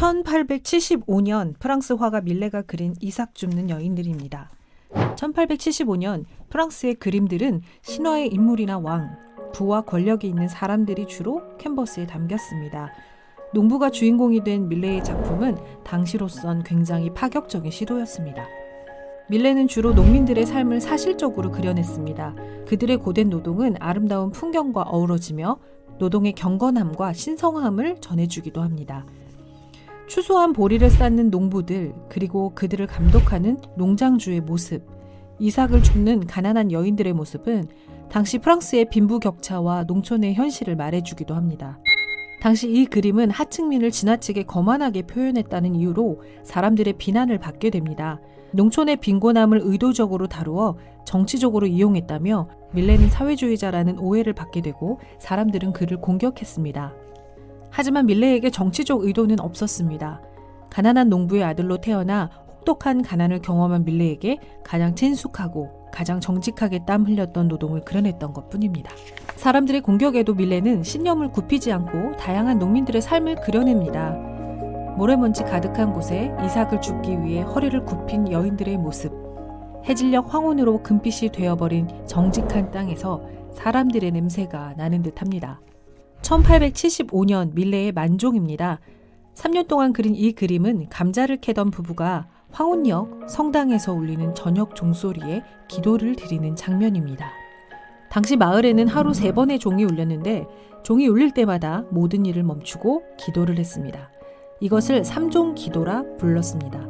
1875년 프랑스 화가 밀레가 그린 이삭 줍는 여인들입니다. 1875년 프랑스의 그림들은 신화의 인물이나 왕, 부와 권력이 있는 사람들이 주로 캔버스에 담겼습니다. 농부가 주인공이 된 밀레의 작품은 당시로선 굉장히 파격적인 시도였습니다. 밀레는 주로 농민들의 삶을 사실적으로 그려냈습니다. 그들의 고된 노동은 아름다운 풍경과 어우러지며 노동의 경건함과 신성함을 전해주기도 합니다. 추수한 보리를 쌓는 농부들, 그리고 그들을 감독하는 농장주의 모습, 이삭을 줍는 가난한 여인들의 모습은 당시 프랑스의 빈부격차와 농촌의 현실을 말해주기도 합니다. 당시 이 그림은 하층민을 지나치게 거만하게 표현했다는 이유로 사람들의 비난을 받게 됩니다. 농촌의 빈곤함을 의도적으로 다루어 정치적으로 이용했다며 밀레는 사회주의자라는 오해를 받게 되고 사람들은 그를 공격했습니다. 하지만 밀레에게 정치적 의도는 없었습니다. 가난한 농부의 아들로 태어나 혹독한 가난을 경험한 밀레에게 가장 친숙하고 가장 정직하게 땀 흘렸던 노동을 그려냈던 것뿐입니다. 사람들의 공격에도 밀레는 신념을 굽히지 않고 다양한 농민들의 삶을 그려냅니다. 모래먼지 가득한 곳에 이삭을 줍기 위해 허리를 굽힌 여인들의 모습, 해질녘 황혼으로 금빛이 되어버린 정직한 땅에서 사람들의 냄새가 나는 듯합니다. 1875년 밀레의 만종입니다. 3년 동안 그린 이 그림은 감자를 캐던 부부가 황혼역 성당에서 울리는 저녁 종소리에 기도를 드리는 장면입니다. 당시 마을에는 하루 3번의 종이 울렸는데 종이 울릴 때마다 모든 일을 멈추고 기도를 했습니다. 이것을 삼종 기도라 불렀습니다.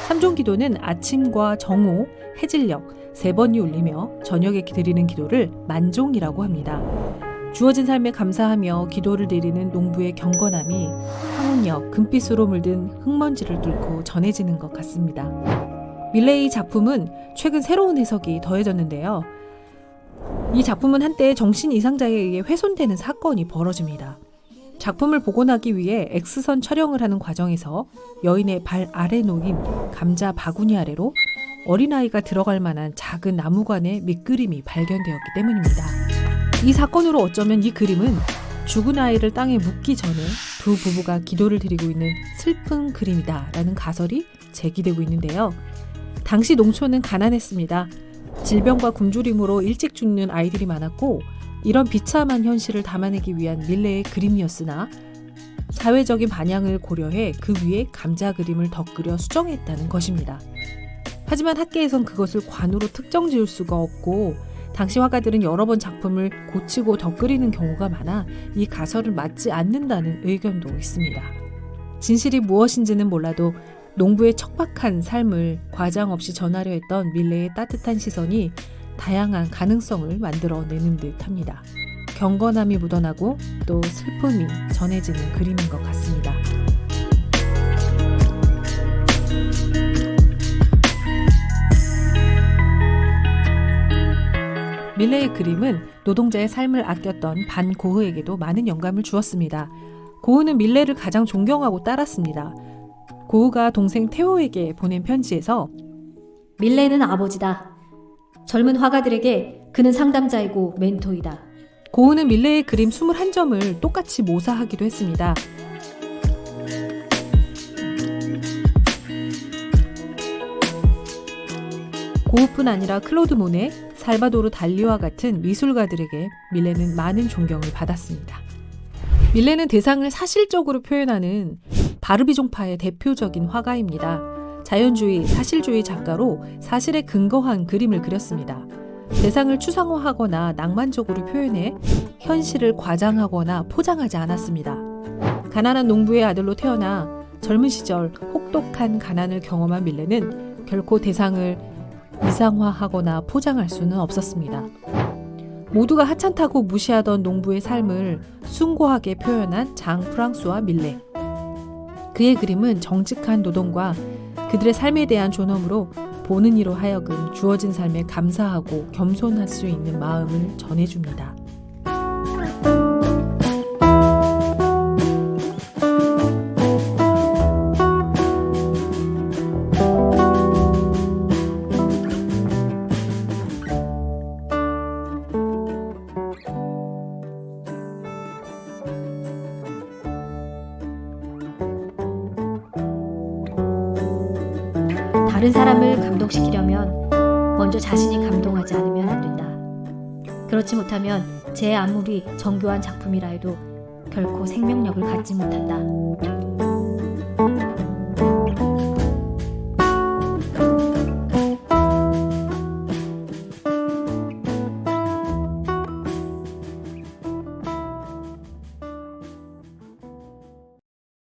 삼종 기도는 아침과 정오, 해질녘 3번이 울리며 저녁에 드리는 기도를 만종이라고 합니다. 주어진 삶에 감사하며 기도를 드리는 농부의 경건함이 황혼역 금빛으로 물든 흙먼지를 뚫고 전해지는 것 같습니다. 밀레의 작품은 최근 새로운 해석이 더해졌는데요. 이 작품은 한때 정신 이상자에 의해 훼손되는 사건이 벌어집니다. 작품을 복원하기 위해 X선 촬영을 하는 과정에서 여인의 발 아래 놓인 감자 바구니 아래로 어린아이가 들어갈 만한 작은 나무관의 밑그림이 발견되었기 때문입니다. 이 사건으로 어쩌면 이 그림은 죽은 아이를 땅에 묻기 전에 두 부부가 기도를 드리고 있는 슬픈 그림이다라는 가설이 제기되고 있는데요. 당시 농촌은 가난했습니다. 질병과 굶주림으로 일찍 죽는 아이들이 많았고 이런 비참한 현실을 담아내기 위한 밀레의 그림이었으나 사회적인 반향을 고려해 그 위에 감자 그림을 덧그려 수정했다는 것입니다. 하지만 학계에선 그것을 관으로 특정 지을 수가 없고 당시 화가들은 여러 번 작품을 고치고 덧그리는 경우가 많아 이 가설을 맞지 않는다는 의견도 있습니다. 진실이 무엇인지는 몰라도 농부의 척박한 삶을 과장 없이 전하려 했던 밀레의 따뜻한 시선이 다양한 가능성을 만들어내는 듯합니다. 경건함이 묻어나고 또 슬픔이 전해지는 그림인 것 같습니다. 밀레의 그림은 노동자의 삶을 아꼈던 반 고흐에게도 많은 영감을 주었습니다. 고흐는 밀레를 가장 존경하고 따랐습니다. 고흐가 동생 테오에게 보낸 편지에서 밀레는 아버지다. 젊은 화가들에게 그는 상담자이고 멘토이다. 고흐는 밀레의 그림 21점을 똑같이 모사하기도 했습니다. 고흐뿐 아니라 클로드 모네, 살바도르 달리와 같은 미술가들에게 밀레는 많은 존경을 받았습니다. 밀레는 대상을 사실적으로 표현하는 바르비종파의 대표적인 화가입니다. 자연주의, 사실주의 작가로 사실에 근거한 그림을 그렸습니다. 대상을 추상화하거나 낭만적으로 표현해 현실을 과장하거나 포장하지 않았습니다. 가난한 농부의 아들로 태어나 젊은 시절 혹독한 가난을 경험한 밀레는 결코 대상을 이상화하거나 포장할 수는 없었습니다. 모두가 하찮다고 무시하던 농부의 삶을 숭고하게 표현한 장 프랑수와 밀레. 그의 그림은 정직한 노동과 그들의 삶에 대한 존엄으로 보는 이로 하여금 주어진 삶에 감사하고 겸손할 수 있는 마음을 전해줍니다. 다른 사람을 감동시키려면 먼저 자신이 감동하지 않으면 안 된다. 그렇지 못하면 제 아무리 정교한 작품이라 해도 결코 생명력을 갖지 못한다.